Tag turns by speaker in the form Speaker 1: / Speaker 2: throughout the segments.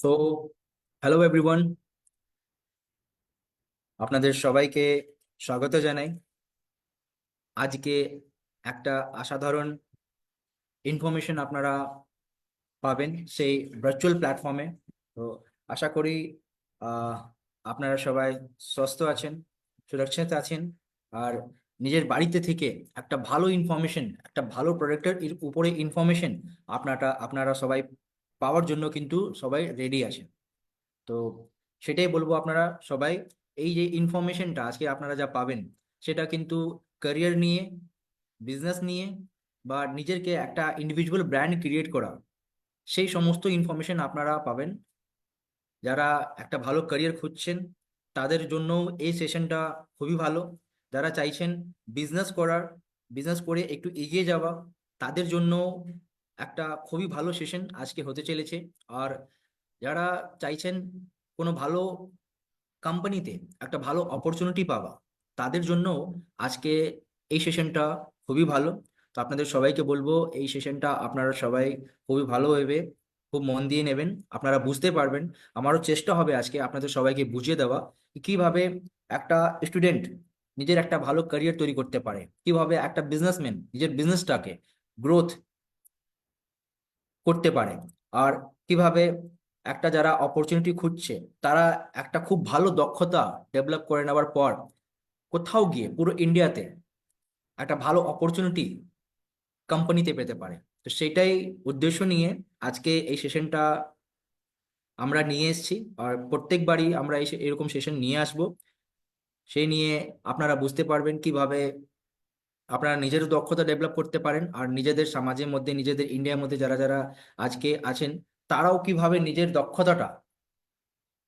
Speaker 1: So hello everyone, আপনাদের সবাইকে স্বাগত জানাই। আজকে একটা অসাধারণ ইনফরমেশন আপনারা পাবেন সেই ভার্চুয়াল প্ল্যাটফর্মে। তো আশা করি আহ, আপনারা সবাই সুস্থ আছেন, সুরক্ষিত আছেন, আর নিজের বাড়িতে থেকে একটা ভালো ইনফরমেশন, একটা ভালো প্রোডাক্টের উপরে ইনফরমেশন আপনারা সবাই পাওয়ার জন্য কিন্তু সবাই রেডি আছেন। তো সেটাই বলবো, আপনারা সবাই এই যে ইনফরমেশনটা আজকে আপনারা যা পাবেন, সেটা কিন্তু ক্যারিয়ার নিয়ে, বিজনেস নিয়ে, বা নিজেরকে একটা ইন্ডিভিজুয়াল ব্র্যান্ড ক্রিয়েট করা, সেই সমস্ত ইনফরমেশন আপনারা পাবেন। যারা একটা ভালো ক্যারিয়ার খুঁজছেন তাদের জন্য এই সেশনটা খুবই ভালো। যারা চাইছেন বিজনেস করার, বিজনেস করে একটু এগিয়ে যাওয়া, তাদের জন্য একটা খুবই ভালো সেশন আজকে হতে চলেছে। আর যারা চাইছেন কোনো ভালো কোম্পানিতে একটা ভালো অপরচুনিটি পাওয়া, তাদের জন্য আজকে এই সেশনটা খুবই ভালো। তো আপনাদের সবাইকে বলবো, এই সেশনটা আপনারা সবাই খুবই ভালোভাবে, খুব মন দিয়ে নেবেন। আপনারা বুঝতে পারবেন। আমারও চেষ্টা হবে আজকে আপনাদের সবাইকে বুঝিয়ে দেওয়া কিভাবে একটা স্টুডেন্ট নিজের একটা ভালো ক্যারিয়ার তৈরি করতে পারে, কিভাবে একটা বিজনেসম্যান নিজের বিজনেসটাকে গ্রোথ করতে পারে, আর কিভাবে একটা যারা অপরচুনিটি খুঁজছে তারা একটা খুব ভালো দক্ষতা ডেভেলপ করে নেওয়ার পর কোথাও গিয়ে পুরো ইন্ডিয়াতে একটা ভালো অপরচুনিটি কোম্পানিতে পেতে পারে। তো সেটাই উদ্দেশ্য নিয়ে আজকে এই সেশনটা আমরা নিয়ে এসেছি। আর প্রত্যেকবারই আমরা এরকম সেশন নিয়ে আসব। সেই নিয়ে আপনারা বুঝতে পারবেন কিভাবে আপনারা নিজের দক্ষতা ডেভেলপ করতে পারেন, আর নিজেদের সমাজের মধ্যে, নিজেদের ইন্ডিয়ার মধ্যে যারা যারা আজকে আছেন, তারাও কিভাবে নিজের দক্ষতাটা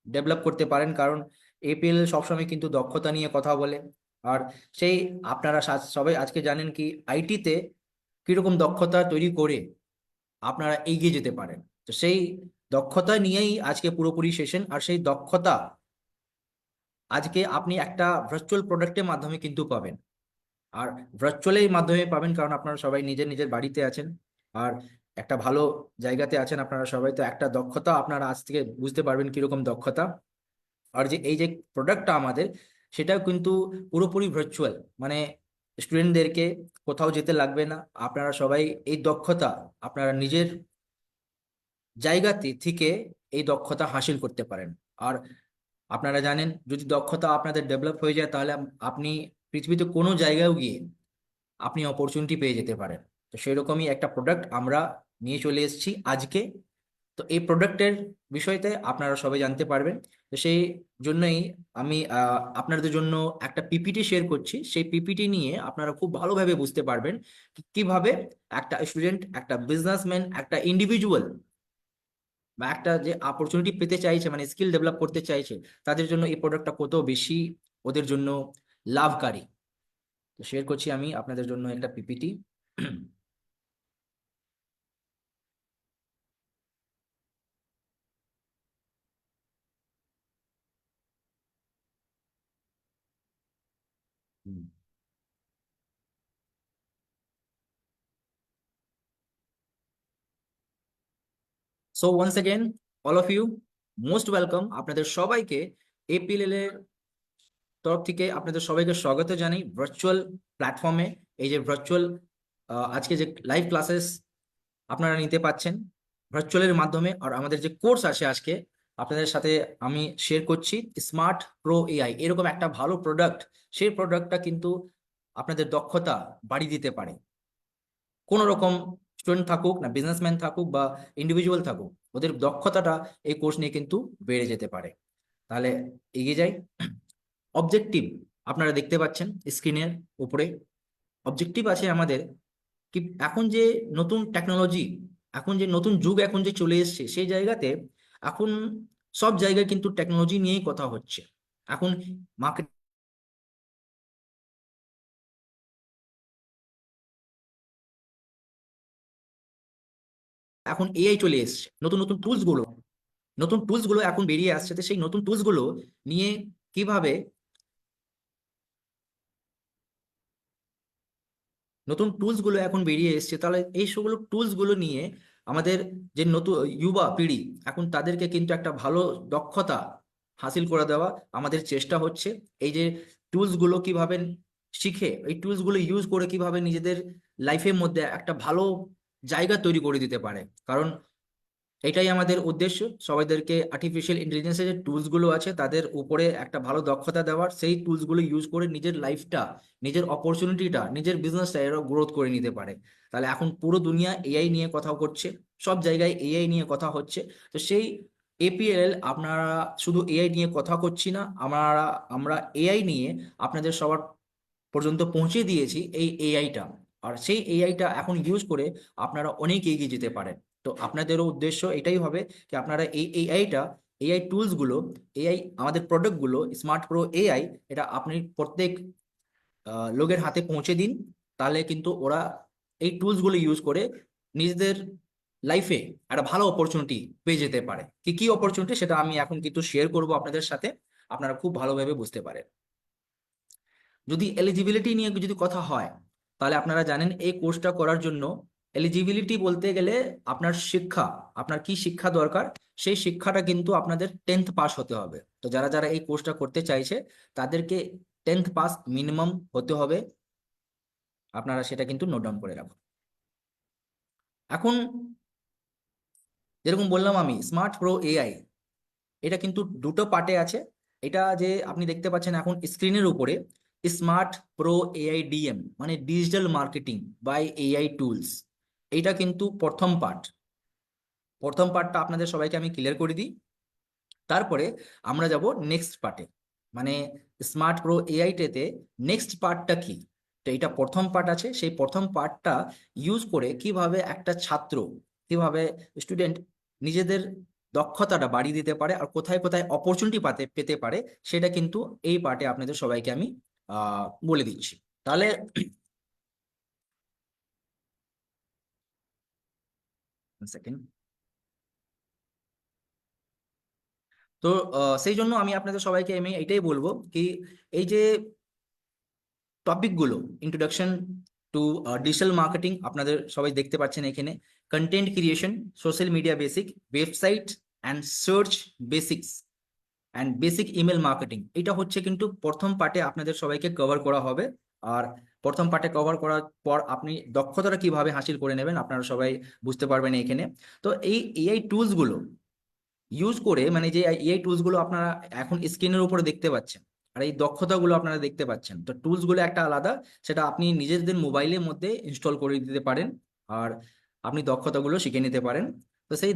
Speaker 1: ডেভেলপ করতে পারেন। কারণ এপিএল সবসময় কিন্তু দক্ষতা নিয়ে কথা বলে। আর সেই আপনারা সবাই আজকে জানেন কি আইটিতে কিরকম দক্ষতা তৈরি করে আপনারা এগিয়ে যেতে পারেন। তো সেই দক্ষতা নিয়েই আজকে পুরোপুরি সেশন। আর সেই দক্ষতা আজকে আপনি একটা ভার্চুয়াল প্রোডাক্টের মাধ্যমে কিন্তু পাবেন। আর ভার্চুয়ালের মাধ্যমে পাবেন কারণ আপনারা সবাই নিজের নিজের বাড়িতে আছেন, আর একটা ভালো জায়গাতে আছেন আপনারা সবাই। তো একটা দক্ষতা আপনারা আজ থেকে বুঝতে পারবেন কিরকম দক্ষতা। আর যে এই যে প্রোডাক্টটা আমাদের, সেটাও কিন্তু পুরোপুরি ভার্চুয়াল, মানে স্টুডেন্টদেরকে কোথাও যেতে লাগবে না। আপনারা সবাই এই দক্ষতা আপনারা নিজের জায়গাতে থেকে এই দক্ষতা হাসিল করতে পারেন। আর আপনারা জানেন, যদি দক্ষতা আপনাদের ডেভেলপ হয়ে যায় তাহলে আপনি পৃথিবীতে কোনো জায়গায় গিয়ে আপনি অপরচুনিটি পেয়ে যেতে পারেন। তো সেরকমই একটা প্রোডাক্ট আমরা নিয়ে চলে এসেছি আজকে। তো এই প্রোডাক্টের বিষয়তে আপনারা সবাই জানতে পারবেন। তো সেই জন্যই আমি আপনাদের জন্য একটা পিপিটি শেয়ার করছি। সেই পিপিটি নিয়ে আপনারা খুব ভালোভাবে বুঝতে পারবেন কিভাবে একটা স্টুডেন্ট, একটা বিজনেসম্যান, একটা ইন্ডিভিজুয়াল, বা একটা যে অপরচুনিটি পেতে চাইছে, মানে স্কিল ডেভেলপ করতে চাইছে, তাদের জন্য এই প্রোডাক্টটা কত বেশি ওদের জন্য লাভকারী। তো শেয়ার করছি আমি আপনাদের জন্য একটা PPT. So once again, all of you most welcome. আপনাদের সবাইকে এপিএল এর তরফ থেকে আপনাদের সবাইকে স্বাগত জানাই ভার্চুয়াল প্ল্যাটফর্মে। এই যে ভার্চুয়াল আজকে যে লাইভ ক্লাসেস আপনারা নিতে পাচ্ছেন ভার্চুয়ালের মাধ্যমে। আর আমাদের যে কোর্স আছে আজকে আপনাদের সাথে আমি শেয়ার করছি, স্মার্ট প্রো এআই, এরকম একটা ভালো প্রোডাক্ট। সেই প্রোডাক্টটা কিন্তু আপনাদের দক্ষতা বাড়িয়ে দিতে পারে। কোনো রকম স্টুডেন্ট থাকুক না, বিজনেসম্যান থাকুক বা ইন্ডিভিজুয়াল থাকুক, ওদের দক্ষতাটা এই কোর্স নিয়ে কিন্তু বেড়ে যেতে পারে। তাহলে এগিয়ে যাই। অবজেক্টিভ আপনারা দেখতে পাচ্ছেন স্ক্রিনের উপরে। অবজেক্টিভ আছে আমাদের কি, এখন যে নতুন টেকনোলজি, এখন যে নতুন যুগ এখন যে চলে এসেছে, সেই জায়গাতে এখন সব জায়গায় কিন্তু টেকনোলজি নিয়েই কথা হচ্ছে। এখন মার্কেট, এখন এআই চলে এসেছে, নতুন নতুন টুলস গুলো, নতুন টুলস গুলো এখন বেরিয়ে আসছে। তো সেই নতুন টুলস গুলো নিয়ে কিভাবে, নতুন টুলস গুলো এখন বেরিয়ে এসেছে, তাহলে এই সবগুলো টুলস গুলো নিয়ে আমাদের যে নতুন যুবা পিঢ়ি এখন তাদেরকে কিন্তু একটা ভালো দক্ষতা হাসিল করে দেওয়া আমাদের চেষ্টা হচ্ছে। এই যে টুলসগুলো কিভাবে শিখে এই টুলসগুলো ইউজ করে কিভাবে নিজেদের লাইফের মধ্যে একটা ভালো জায়গা তৈরি করে দিতে পারে। কারণ এটাই আমাদের উদ্দেশ্য, সবাইদেরকে আর্টিফিশিয়াল ইন্টেলিজেন্সের যে টুলসগুলো আছে তাদের উপরে একটা ভালো দক্ষতা দেওয়ার, সেই টুলসগুলো ইউজ করে নিজের লাইফটা, নিজের অপরচুনিটিটা, নিজের বিজনেসটা এরা গ্রোথ করে নিতে পারে। তাহলে এখন পুরো দুনিয়া এআই নিয়ে কথা করছে, সব জায়গায় এআই নিয়ে কথা হচ্ছে। তো সেই এপিএল আপনারা শুধু এআই নিয়ে কথা করছি না, আমরা আমরা এআই নিয়ে আপনাদের সবার পর্যন্ত পৌঁছে দিয়েছি এই এআইটা। আর সেই এআইটা এখন ইউজ করে আপনারা অনেক এগিয়ে যেতে পারেন। তো আপনাদেরও উদ্দেশ্য এটাই হবে যে আপনারা এই এআইটা, এআই টুলসগুলো, এআই আমাদের প্রোডাক্টগুলো স্মার্ট প্রো এআই, এটা আপনি প্রত্যেক লোকের হাতে পৌঁছে দিন। তাহলে কিন্তু ওরা এই টুলসগুলো ইউজ করে নিজেদের লাইফে একটা ভালো অপরচুনিটি পেয়ে যেতে পারে। কি কি অপরচুনিটি সেটা আমি এখন কিন্তু শেয়ার করব আপনাদের সাথে, আপনারা খুব ভালোভাবে বুঝতে পারেন। যদি এলিজিবিলিটি নিয়ে যদি কথা হয়, তাহলে আপনারা জানেন এই কোর্সটা করার জন্য এলিজিবিলিটি বলতে গেলে আপনার শিক্ষা, আপনার কি শিক্ষা দরকার, সেই শিক্ষাটা কিন্তু আপনাদের 10th পাস হতে হবে। তো যারা যারা এই কোর্সটা করতে চাইছে তাদেরকে 10th পাস মিনিমাম হতে হবে। আপনারা সেটা কিন্তু নোট ডাউন করে রাখুন। এখন যেরকম বললাম আমি, স্মার্ট প্রো এআই এটা কিন্তু দুটো পার্টে আছে। এটা যে আপনি দেখতে পাচ্ছেন এখন স্ক্রিনের উপরে, স্মার্ট প্রো এআই ডিএম মানে digital marketing by AI tools, এইটা কিন্তু প্রথম পার্ট। প্রথম পার্টটা আপনাদের সবাইকে আমি ক্লিয়ার করে দিই, তারপরে আমরা যাব নেক্সট পার্টে। মানে স্মার্ট প্রো এআইটাতে নেক্সট পার্টটা কি। তো এটা প্রথম পার্ট আছে, সেই প্রথম পার্টটা ইউজ করে কিভাবে একটা ছাত্র, কিভাবে স্টুডেন্ট নিজেদের দক্ষতাটা বাড়িয়ে দিতে পারে আর কোথায় কোথায় অপরচুনিটি পেতে পারে, সেটা কিন্তু এই পার্টে আপনাদের সবাইকে আমি বলে দিচ্ছি। তাহলে সেকেন্ড। তো সেই জন্য আমি আপনাদের সবাইকে আমি এটাই বলবো কি, এই যে টপিকগুলো, ইন্ট্রোডাকশন টু ডিজিটাল মার্কেটিং আপনাদের সবাই দেখতে পাচ্ছেন এখানে, content creation, social media basic, website and search basics and basic email marketing, এটা হচ্ছে কিন্তু প্রথম পার্টে আপনাদের সবাইকে কভার করা হবে। আর প্রথম পার্টে কভার করার পর আপনি দক্ষতাটা কিভাবে হাসিল করে নেবেন আপনারা সবাই বুঝতে পারবেন এখানে। তো এই এআই টুলসগুলো ইউজ করে, মানে যে এআই টুলস গুলো আপনারা এখন স্ক্রিনের উপরে দেখতে পাচ্ছেন আর এই দক্ষতাগুলো আপনারা দেখতে পাচ্ছেন, তো টুলস গুলো একটা আলাদা, সেটা আপনি নিজেদের মোবাইলের মধ্যে ইনস্টল করে দিতে পারেন আর আপনি দক্ষতাগুলো শিখে নিতে পারেন। তো সেই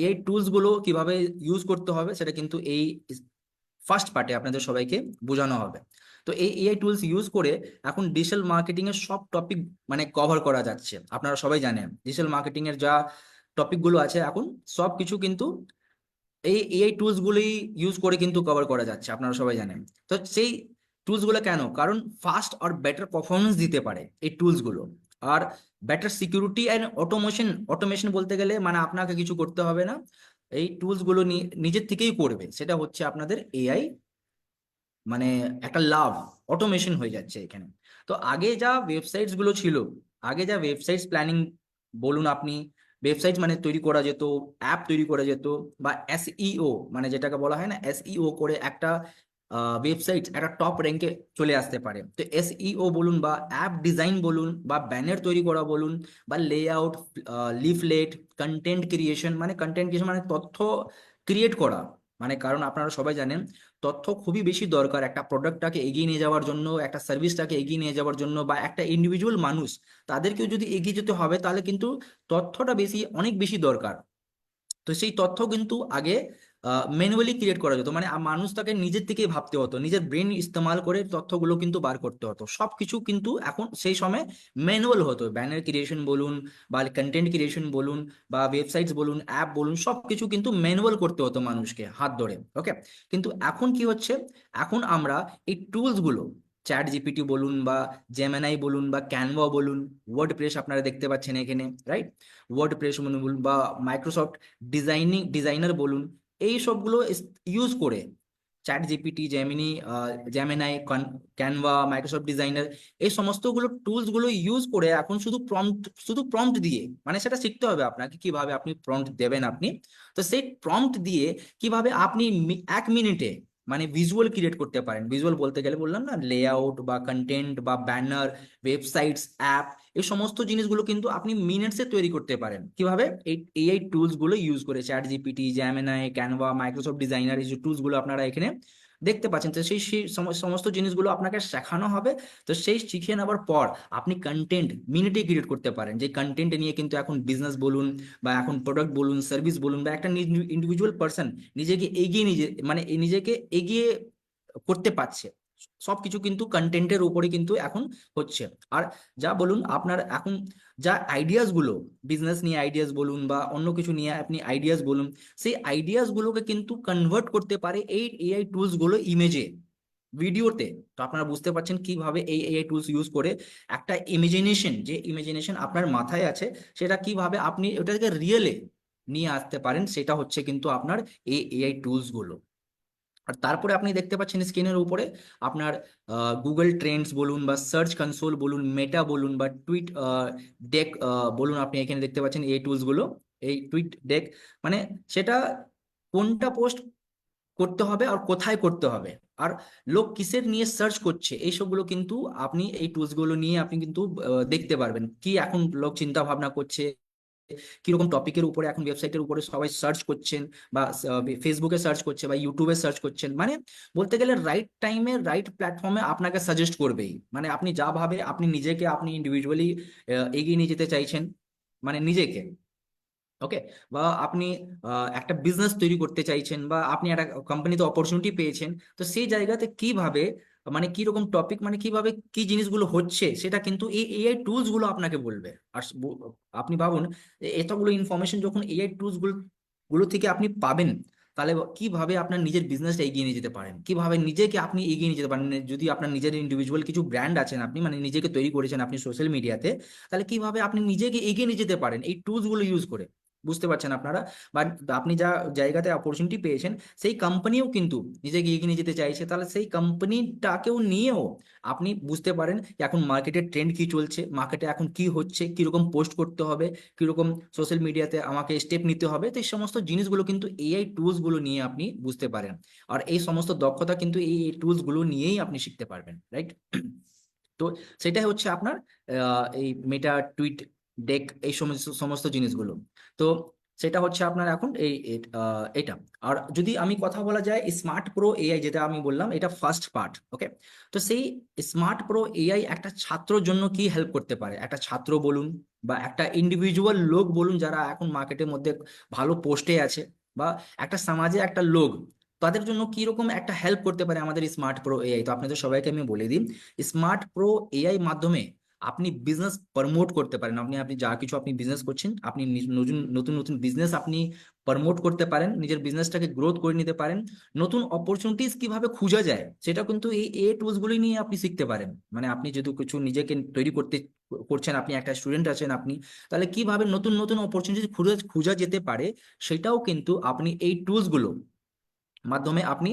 Speaker 1: এআই টুলস গুলো কিভাবে ইউজ করতে হবে সেটা কিন্তু এই ফার্স্ট পার্টে আপনাদের সবাইকে বোঝানো হবে। তো এই এআই টুলস ইউজ করে এখন ডিজিটাল মার্কেটিং এর সব টপিক মানে কভার করা যাচ্ছে। আপনারা সবাই জানেন ডিজিটাল মার্কেটিং এর যা টপিক গুলো আছে এখন সব কিছু কিন্তু এই এআই টুলস গুলি ইউজ করে কিন্তু কভার করা যাচ্ছে, আপনারা সবাই জানেন। তো সেই টুলস গুলো কেন, কারণ ফাস্ট আর বেটার পারফরমেন্স দিতে পারে এই টুলস গুলো। আর better security and automation, automation বলতে গেলে মানে আপনাকে কিছু করতে হবে না, এই টুলস গুলো নিজের থেকেই করবে, সেটা হচ্ছে আপনাদের এআই, মানে একটা লাভ, অটোমেশন হয়ে যাচ্ছে এখানে। তো আগে যা ওয়েবসাইটস গুলো ছিল, আগে যা ওয়েবসাইটস প্ল্যানিং বলুন, আপনি ওয়েবসাইট মানে তৈরি করা যেত, অ্যাপ তৈরি করা যেত, বা এসইও মানে যেটাকে বলা হয় না, এসইও করে একটা ওয়েবসাইট একটা টপ র্যাঙ্কে চলে আসতে পারে। তো এসইও বলুন বা অ্যাপ ডিজাইন বলুন বা ব্যানার তৈরি করা বলুন বা লেআউট, লিফলেট, কন্টেন্ট ক্রিয়েশন, মানে কন্টেন্ট ক্রিয়েশন মানে তথ্য ক্রিয়েট করা। মানে কারণ আপনারা সবাই জানেন তথ্য খুবই বেশি দরকার একটা প্রোডাক্টটাকে এগিয়ে নিয়ে যাওয়ার জন্য, একটা সার্ভিসটাকে এগিয়ে নিয়ে যাওয়ার জন্য, বা একটা ইন্ডিভিজুয়াল মানুষ তাদেরকেও যদি এগিয়ে যেতে হবে তাহলে কিন্তু তথ্যটা বেশি, অনেক বেশি দরকার। তো সেই তথ্য কিন্তু আগে ম্যানুয়ালি ক্রিয়েট করা যেত, মানে মানুষ তাকে নিজের থেকেই ভাবতে হতো, নিজের ব্রেন ইস্তেমাল করে তথ্যগুলো কিন্তু বার করতে হতো। সবকিছু কিন্তু এখন সেই সময় ম্যানুয়াল হতো, ব্যানার ক্রিয়েশন বলুন বা কন্টেন্ট ক্রিয়েশন বলুন বা ওয়েবসাইটস বলুন, অ্যাপ বলুন, সবকিছু কিন্তু ম্যানুয়াল করতে হতো মানুষকে হাত ধরে। ওকে, কিন্তু এখন কি হচ্ছে, এখন আমরা এই টুলস গুলো, চ্যাট জিপিটি বলুন বা জেমিনাই বলুন বা ক্যানভা বলুন, ওয়ার্ড প্রেস আপনারা দেখতে পাচ্ছেন এখানে, রাইট, ওয়ার্ড প্রেস বলুন বা মাইক্রোসফট ডিজাইনার বলুন, এই সবগুলো ইউজ করে chat GPT, Gemini, Canva, Microsoft designer, এই সমস্তগুলো টুলস গুলো ইউজ করে এখন শুধু প্রম্পট দিয়ে, মানে সেটা শিখতে হবে আপনাকে কিভাবে আপনি প্রম্পট দেবেন আপনি। তো সেই প্রম্পট দিয়ে কিভাবে আপনি 1 মিনিটে মানে ভিজুয়াল ক্রিয়েট করতে পারেন। ভিজুয়াল বলতে গেলে বললাম না, লেআউট বা কন্টেন্ট বা ব্যানার, ওয়েবসাইটস, অ্যাপ, এই সমস্ত জিনিসগুলো কিন্তু আপনি মিনিটসে তৈরি করতে পারেন। কিভাবে? এই এআই টুলস গুলো ইউজ করে, chat GPT, Gemini, Canva, Microsoft designer, এই যে টুলস গুলো আপনারা এখানে দেখতে পাচ্ছেন। তো সেই সেই সমস্ত জিনিসগুলো আপনাকে শেখানো হবে। তো সেই শিখে নেওয়ার পর আপনি কন্টেন্ট মিনিটে ক্রিয়েট করতে পারেন। যে কন্টেন্ট নিয়ে কিন্তু এখন বিজনেস বলুন বা এখন প্রোডাক্ট বলুন, সার্ভিস বলুন, বা একটা ইন্ডিভিজুয়াল পার্সন নিজেকে এগিয়ে মানে নিজেকে এগিয়ে করতে পারছে, সবকিছু কিন্তু কন্টেন্টের উপরে কিন্তু এখন হচ্ছে। আর যা বলুন আপনার এখন যা আইডিয়াস গুলো, বিজনেস নিয়ে আইডিয়াস বলুন বা অন্য কিছু নিয়ে আপনি আইডিয়াস বলুন, সেই আইডিয়াস গুলোকে কিন্তু কনভার্ট করতে পারে এই এআই টুলস গুলো ইমেজে, ভিডিওতে। তো আপনারা বুঝতে পারছেন কিভাবে এই এআই টুলস ইউজ করে একটা ইমেজিনেশন, যে ইমেজিনেশন আপনার মাথায় আছে, সেটা কিভাবে আপনি ওটাকে রিয়েলে নিয়ে আসতে পারেন, সেটা হচ্ছে কিন্তু আপনার এই এআই টুলস গুলো। আর তারপরে আপনি দেখতে পাচ্ছেন স্ক্রিনের উপরে আপনার গুগল ট্রেন্ডস বলুন বা সার্চ কনসোল বলুন, মেটা বলুন বা টুইট ডেক বলুন, আপনি এখানে দেখতে পাচ্ছেন এই টুলস গুলো। এই টুইট ডেক মানে সেটা কোনটা পোস্ট করতে হবে আর কোথায় করতে হবে, আর লোক কিসের নিয়ে সার্চ করছে, এই সবগুলো কিন্তু আপনি এই টুলস গুলো নিয়ে আপনি কিন্তু দেখতে পারবেন কি এখন লোক চিন্তা ভাবনা করছে, কিরকম টপিকের উপরে এখন ওয়েবসাইটের উপরে সবাই সার্চ করছেন, বা ফেসবুকে সার্চ করছে বা ইউটিউবে সার্চ করছেন। মানে বলতে গেলে রাইট টাইমে রাইট প্ল্যাটফর্মে আপনাকে সাজেস্ট করবেই। মানে আপনি যা ভাবে আপনি নিজেকে আপনি ইন্ডিভিজুয়ালি এগিয়ে নিয়ে যেতে চাইছেন, মানে নিজেকে, ওকে, বা আপনি একটা বিজনেস তৈরি করতে চাইছেন, বা আপনি একটা কোম্পানিতে অপরচুনিটি পেয়েছেন, তো সেই জায়গাতে কিভাবে মানে কি রকম টপিক, মানে কিভাবে কি জিনিসগুলো হচ্ছে, সেটা কিন্তু এই এআই টুলস গুলো আপনাকে বলবে। আর আপনি ভাবুন এতগুলো ইনফরমেশন যখন এআই টুলস গুলো গুলো থেকে আপনি পাবেন, তাহলে কিভাবে আপনার নিজের বিজনেসটা এগিয়ে নিয়ে যেতে পারেন, কিভাবে নিজেকে আপনি এগিয়ে নিয়ে যেতে পারেন। যদি আপনার নিজের ইন্ডিভিজুয়াল কিছু ব্র্যান্ড আছেন, আপনি মানে নিজেকে তৈরি করেছেন আপনি সোশ্যাল মিডিয়াতে, তাহলে কিভাবে আপনি নিজেকে এগিয়ে নিয়ে যেতে পারেন এই টুলস গুলো ইউজ করে। বুঝতে পারছেন আপনারা? বাট আপনি যা জায়গাতে অপরচুনিটি পেয়েছেন, সেই কোম্পানিও কিন্তু নিজেকে এগিয়ে নিয়ে যেতে চাইছে, তাহলে সেই কোম্পানিটাকেও নিয়েও আপনি বুঝতে পারেন যে এখন মার্কেটের ট্রেন্ড কি চলছে, মার্কেটে এখন কি হচ্ছে, কিরকম পোস্ট করতে হবে, কিরকম সোশ্যাল মিডিয়াতে আমাকে স্টেপ নিতে হবে। তো এই সমস্ত জিনিসগুলো কিন্তু এআই টুলস গুলো নিয়ে আপনি বুঝতে পারেন। আর এই সমস্ত দক্ষতা কিন্তু এই টুলস গুলো নিয়েই আপনি শিখতে পারবেন, রাইট? তো সেটাই হচ্ছে আপনার এই মেটা, টুইট ডেক, এই সমস্ত সমস্ত জিনিসগুলো। তো সেটা হচ্ছে আপনার এখন এটা। আর যদি আমি কথা বলা যায় স্মার্ট প্রো এআই, যেটা আমি বললাম এটা ফার্স্ট পার্ট, ওকে। তো সেই স্মার্ট প্রো এআই একটা ছাত্রর জন্য কি হেল্প করতে পারে, একটা ছাত্র বলুন বা একটা ইন্ডিভিজুয়াল লোক বলুন যারা এখন মার্কেটের মধ্যে ভালো পোস্টে আছে, বা একটা সমাজে একটা লোক, তাদের জন্য কি রকম একটা হেল্প করতে পারে আমাদের স্মার্ট প্রো এআই। তো আপনাদের সবাইকে আমি বলে দিই, স্মার্ট প্রো এআই মাধ্যমে আপনি বিজনেস প্রমোট করতে পারেন। আপনি আপনি যা কিছু আপনি বিজনেস করছেন, আপনি নতুন নতুন নতুন বিজনেস আপনি প্রমোট করতে পারেন, নিজের বিজনেসটাকে গ্রোথ করে নিতে পারেন। নতুন অপরচুনিটিস কিভাবে খোঁজা যায়, সেটা কিন্তু এই এ টুলস গুলি নিয়ে আপনি শিখতে পারেন। মানে আপনি যদি কিছু নিজেকে তৈরি করছেন, আপনি একটা স্টুডেন্ট আছেন আপনি, তাহলে কিভাবে নতুন নতুন অপরচুনিটি খোঁজা যেতে পারে, সেটাও কিন্তু আপনি এই টুলস গুলো মাধ্যমে আপনি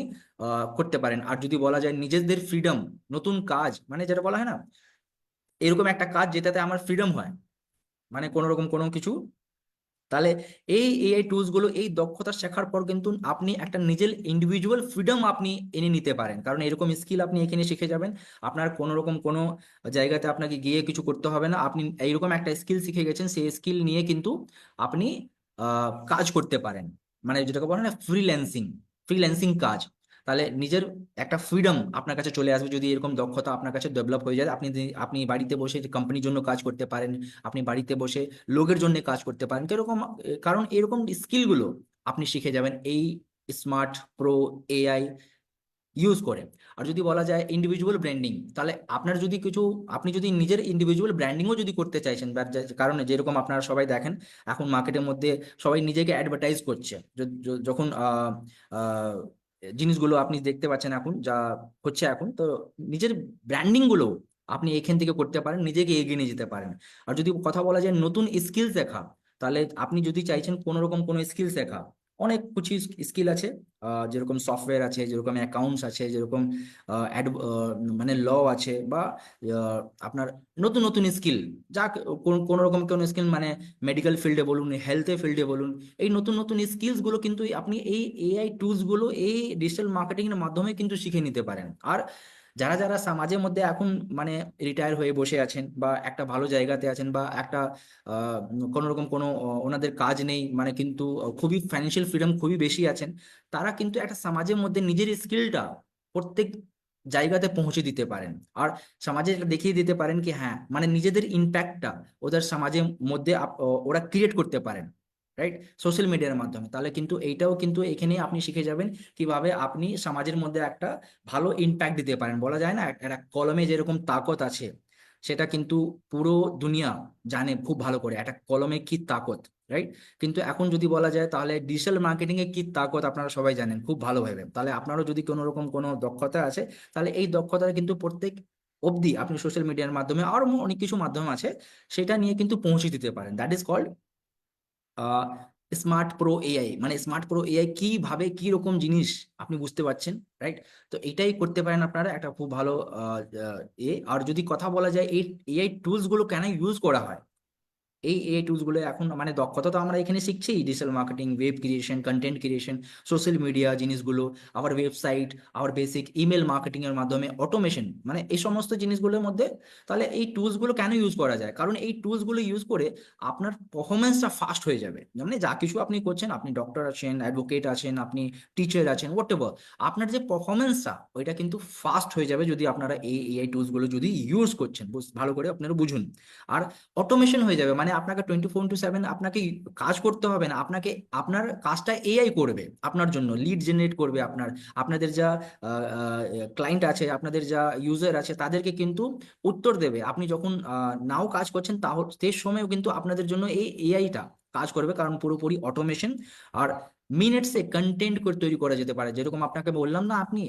Speaker 1: করতে পারেন। আর যদি বলা যায় নিজেদের ফ্রিডম, নতুন কাজ, মানে যেটা বলা হয় না, এরকম একটা কাজ যেটাতে আমার ফ্রিডম হয়, মানে কোনো রকম কোনো কিছু, তাহলে এই এআই টুলস গুলো এই দক্ষতা শেখার পর কিন্তু আপনি একটা নিজের ইন্ডিভিজুয়াল ফ্রিডম আপনি এনে নিতে পারেন। কারণ এরকম স্কিল আপনি এখানে শিখে যাবেন, আপনার কোনো রকম কোনো জায়গাতে আপনাকে গিয়ে কিছু করতে হবে না। আপনি এইরকম একটা স্কিল শিখে গেছেন, সেই স্কিল নিয়ে কিন্তু আপনি কাজ করতে পারেন। মানে যেটাকে বলে না ফ্রিল্যান্সিং, ফ্রিল্যান্সিং কাজ। তাহলে নিজের একটা ফ্রিডম আপনার কাছে চলে আসবে যদি এরকম দক্ষতা আপনার কাছে ডেভেলপ হয়ে যায়। আপনি বাড়িতে বসে কোম্পানির জন্য কাজ করতে পারেন, আপনি বাড়িতে বসে লোকের জন্য কাজ করতে পারেন কিরকম, কারণ এরকম স্কিলগুলো আপনি শিখে যাবেন এই স্মার্ট প্রো এআই ইউজ করে। আর যদি বলা যায় ইন্ডিভিজুয়াল ব্র্যান্ডিং, তাহলে আপনার যদি কিছু, আপনি যদি নিজের ইন্ডিভিজুয়াল ব্র্যান্ডিংও যদি করতে চাইছেন, কারণে যেরকম আপনারা সবাই দেখেন এখন মার্কেটের মধ্যে সবাই নিজেকে অ্যাডভার্টাইজ করছে, যখন আহ, জিনিসগুলো আপনি দেখতে পাচ্ছেন এখন যা হচ্ছে এখন, তো নিজের ব্র্যান্ডিং গুলো আপনি এখান থেকে করতে পারেন, নিজেকে এগিয়ে নিয়ে যেতে পারেন। আর যদি কথা বলা যায় নতুন স্কিল শেখা, তাহলে আপনি যদি চাইছেন কোনো রকম কোনো স্কিল শেখা, অনেক কিছু স্কিল আছে, যেরকম সফটওয়্যার আছে, যেরকম অ্যাকাউন্টস আছে, যেরকম মানে ল আছে, বা আপনার নতুন নতুন স্কিল, যা কোনো রকম কোনো স্কিল, মানে মেডিকেল ফিল্ডে বলুন, হেলথের ফিল্ডে বলুন, এই নতুন নতুন স্কিলস গুলো কিন্তু আপনি এই এআই টুলস গুলো এই ডিজিটাল মার্কেটিং এর মাধ্যমে কিন্তু শিখে নিতে পারেন। আর যারা যারা সমাজের মধ্যে এখন মানে রিটায়ার হয়ে বসে আছেন, বা একটা ভালো জায়গাতে আছেন, বা একটা কোনো রকম কোনো ওনাদের কাজ নেই, মানে কিন্তু খুবই ফাইন্যান্সিয়াল ফ্রিডম খুবই বেশি আছেন, তারা কিন্তু একটা সমাজের মধ্যে নিজের স্কিলটা প্রত্যেক জায়গাতে পৌঁছে দিতে পারেন। আর সমাজে এটা দেখিয়ে দিতে পারেন কি হ্যাঁ, মানে নিজেদের ইম্প্যাক্টটা ওদের সমাজের মধ্যে ওরা ক্রিয়েট করতে পারেন, রাইট, সোশ্যাল মিডিয়ার মাধ্যমে। তাহলে কিন্তু এইটাও কিন্তু এখানে আপনি শিখে যাবেন কিভাবে আপনি সমাজের মধ্যে একটা ভালো ইম্প্যাক্ট দিতে পারেন। বলা যায় না, একটা কলমে যেরকম তাকত আছে, সেটা কিন্তু পুরো দুনিয়া জানে খুব ভালো করে একটা কলমে কি তাকত, রাইট। কিন্তু এখন যদি বলা যায় তাহলে ডিজিটাল মার্কেটিং এ কি তাকত আপনারা সবাই জানেন খুব ভালোভাবে। তাহলে আপনারও যদি কোনো রকম কোনো দক্ষতা আছে, তাহলে এই দক্ষতাটা কিন্তু প্রত্যেক অবধি আপনি সোশ্যাল মিডিয়ার মাধ্যমে আর অনেক কিছু মাধ্যম আছে, সেটা নিয়ে কিন্তু পৌঁছে দিতে পারেন। That is called smart pro AI. মানে স্মার্ট প্রো এআই কিভাবে কি রকম জিনিস আপনি বুঝতে পারছেন, রাইট। তো এটাই করতে পারেন আপনারা, একটা খুব ভালো আর যদি কথা বলা যায় এই এআই টুলস গুলো কেন ইউজ করা হয়, এই এআই টুলস গুলো এখন মানে দক্ষতা তো আমরা এখানে শিখছি, digital marketing, web creation, content creation, social media জিনিসগুলো, আবার ওয়েবসাইট, আবার বেসিক ইমেল মার্কেটিং এর মাধ্যমে অটোমেশন, মানে এই সমস্ত জিনিসগুলোর মধ্যে। তাহলে এই টুলস গুলো কেন ইউজ করা যায়, কারণ এই টুলস গুলো ইউজ করে আপনার পারফরমেন্সটা ফাস্ট হয়ে যাবে। মানে যা কিছু আপনি করছেন, আপনি ডক্টর আছেন, অ্যাডভোকেট আছেন, আপনি টিচার আছেন, হোয়াট এভার, আপনার যে পারফরমেন্সটা ওইটা কিন্তু ফাস্ট হয়ে যাবে যদি আপনারা এই এআই টুলস গুলো যদি ইউজ করছেন। ভালো করে আপনারা বুঝুন। আর অটোমেশন হয়ে যাবে, মানে আপনাকে 24/7 আপনাকে কাজ করতে হবে না, আপনাকে আপনার কাজটা এআই করবে আপনার জন্য, লিড জেনারেট করবে আপনার, আপনাদের যা ক্লায়েন্ট আছে, আপনাদের যা ইউজার আছে, তাদেরকে কিন্তু উত্তর দেবে। আপনি যখন নাও কাজ করছেন তাও সেই সময়ও কিন্তু আপনাদের জন্য এই এআইটা কাজ করবে, কারণ পুরোপুরি অটোমেশন। আর মিনিটসে কন্টেন্ট তৈরি করা যেতে পারে, যেরকম আপনাকে বললাম না, আপনি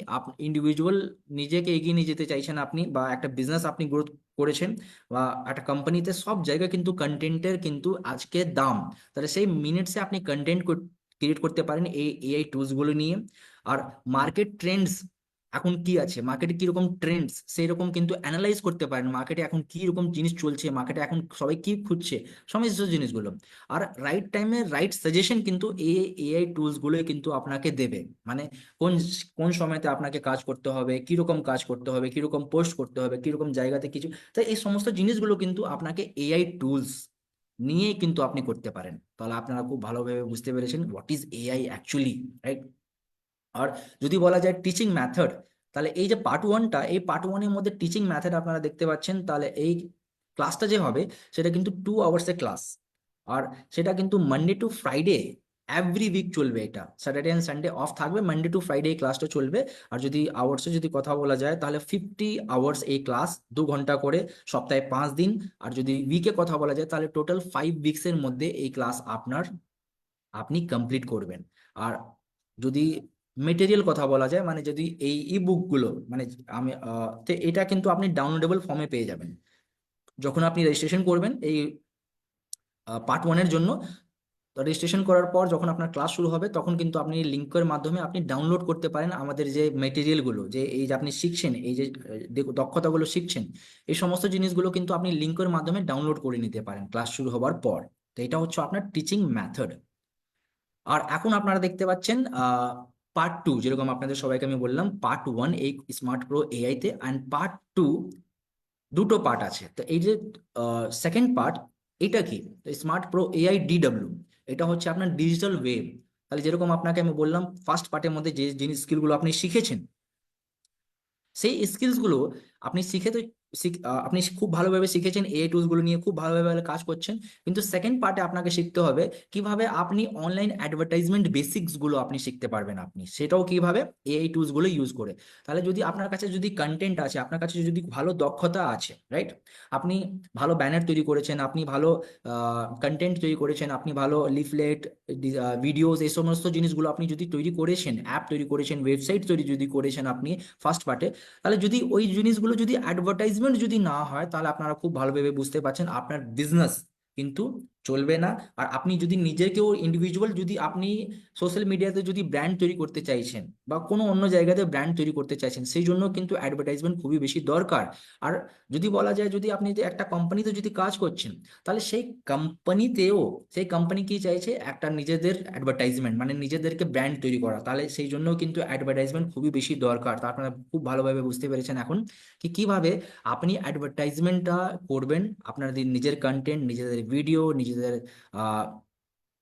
Speaker 1: ইন্ডিভিজুয়াল নিজেকে এগিয়ে নিয়ে যেতে চাইছেন আপনি, বা একটা বিজনেস আপনি গ্রোথ করেছেন, বা একটা কোম্পানিতে, সব জায়গায় কিন্তু কন্টেন্টের কিন্তু আজকে দাম। তাহলে সেই মিনিটসে আপনি কন্টেন্ট ক্রিয়েট করতে পারেন এই এআই টুলস গুলো নিয়ে। আর মার্কেট ট্রেন্ডস এখন কি আছে, মার্কেটে কিরকম ট্রেন্ডস, সেই রকম কিন্তু অ্যানালাইজ করতে পারেন, মার্কেটে এখন কি রকম জিনিস চলছে, মার্কেটে এখন সবাই কি খুঁজছে, সমস্ত জিনিসগুলো। আর রাইট টাইমে রাইট সাজেশন কিন্তু এই এআই টুলস গুলোই কিন্তু আপনাকে দেবে। মানে কোন কোন সময়তে আপনাকে কাজ করতে হবে, কিরকম কাজ করতে হবে, কিরকম পোস্ট করতে হবে, কিরকম জায়গাতে কিছু, তাই এই সমস্ত জিনিসগুলো কিন্তু আপনাকে এআই টুলস নিয়েই কিন্তু আপনি করতে পারেন। তাহলে আপনারা খুব ভালোভাবে বুঝতে পেরেছেন what is AI actually, right. আর যদি বলা যায় টিচিং মেথড, তাহলে এই যে পার্ট ওয়ানটা, এই পার্ট ওয়ানের মধ্যে টিচিং মেথড আপনারা দেখতে পাচ্ছেন। তাহলে এই ক্লাসটা যে হবে সেটা কিন্তু 2 আওয়ার্সের ক্লাস, আর সেটা কিন্তু Monday to Friday every week চলবে। এটা স্যাটারডে অ্যান্ড সানডে অফ থাকবে, মানডে টু ফ্রাইডে এই ক্লাসটা চলবে। আর যদি আওয়ার্সে যদি কথা বলা যায়, তাহলে 50 আওয়ার্স এই ক্লাস, 2 ঘন্টা করে, সপ্তাহে 5 দিন। আর যদি উইকে কথা বলা যায়, তাহলে টোটাল 5 উইকসের মধ্যে এই ক্লাস আপনি কমপ্লিট করবেন। আর যদি মেটেরিয়াল কথা বলা যায়, মানে যদি এই ই বুকগুলো, মানে আমি তো এটা কিন্তু আপনি ডাউনলোডেবল ফর্মে পেয়ে যাবেন যখন আপনি রেজিস্ট্রেশন করবেন এই পার্ট ওয়ানের জন্য। রেজিস্ট্রেশন করার পর যখন আপনার ক্লাস শুরু হবে, তখন কিন্তু আপনি লিঙ্কের মাধ্যমে আপনি ডাউনলোড করতে পারেন আমাদের যে মেটেরিয়ালগুলো, যে এই যে আপনি শিখছেন, এই যে দক্ষতাগুলো শিখছেন, এই সমস্ত জিনিসগুলো কিন্তু আপনি লিঙ্কের মাধ্যমে ডাউনলোড করে নিতে পারেন ক্লাস শুরু হওয়ার পর। তো এটা হচ্ছে আপনার টিচিং মেথড। আর এখন আপনারা দেখতে পাচ্ছেন পার্ট টু, যেরকম আপনাদের সবাইকে আমি বললাম পার্ট ওয়ান এই স্মার্ট প্রো এআই তে, অ্যান্ড পার্ট টু, দুটো পার্ট আছে। তো এই যে সেকেন্ড পার্ট, এটা কি, স্মার্ট প্রো এআই ডিডব্লিউ, এটা হচ্ছে আপনার ডিজিটাল ওয়েব। তাহলে যেরকম আপনাকে আমি বললাম ফার্স্ট পার্টের মধ্যে যে জিনিস স্কিলগুলো আপনি শিখেছেন, সেই স্কিলসগুলো আপনি শিখে তো আপনি খুব ভালোভাবে শিখেছেন, এআই টুলস গুলো নিয়ে খুব ভালোভাবে কাজ করছেন। কিন্তু সেকেন্ড পার্টে আপনাকে শিখতে হবে কিভাবে আপনি অনলাইন অ্যাডভার্টাইজমেন্ট বেসিক্স গুলো আপনি শিখতে পারবেন, আপনি সেটাও কিভাবে এআই টুলস গুলো ইউজ করে। তাহলে যদি আপনার কাছে যদি কন্টেন্ট আছে, আপনার কাছে যদি ভালো দক্ষতা আছে, রাইট, আপনি ভালো ব্যানার তৈরি করেছেন, আপনি ভালো কন্টেন্ট তৈরি করেছেন, আপনি ভালো লিফলেট, ভিডিওস, এই সমস্ত জিনিসগুলো আপনি যদি তৈরি করেছেন, অ্যাপ তৈরি করেছেন, ওয়েবসাইট তৈরি যদি করেছেন আপনি ফার্স্ট পার্টে, তাহলে যদি ওই জিনিসগুলো যদি অ্যাডভার্টাইজমেন্ট যদি না হয়, তাহলে আপনারা খুব ভালোভাবে বুঝতে পারছেন আপনার বিজনেস কিন্তু চলবে না। আর আপনি যদি নিজেকেও ইন্ডিভিজুয়াল, যদি আপনি সোশ্যাল মিডিয়াতে যদি ব্র্যান্ড তৈরি করতে চাইছেন বা কোনো অন্য জায়গাতে ব্র্যান্ড তৈরি করতে চাইছেন, সেই জন্য কিন্তু অ্যাডভার্টাইজমেন্ট খুবই বেশি দরকার। আর যদি বলা যায়, যদি আপনি যে একটা কোম্পানিতে যদি কাজ করছেন, তাহলে কোম্পানিতেও সেই কোম্পানি কি চাইছে, একটা নিজেদের অ্যাডভার্টাইজমেন্ট মানে নিজেদেরকে ব্র্যান্ড তৈরি করা, তাহলে সেই জন্য কিন্তু অ্যাডভার্টাইজমেন্ট খুবই বেশি দরকার। তা আপনারা খুব ভালোভাবে বুঝতে পেরেছেন এখন কি কিভাবে আপনি অ্যাডভার্টাইজমেন্টটা করবেন। আপনাদের নিজের কন্টেন্ট, নিজেদের ভিডিও, নিজেদের আহ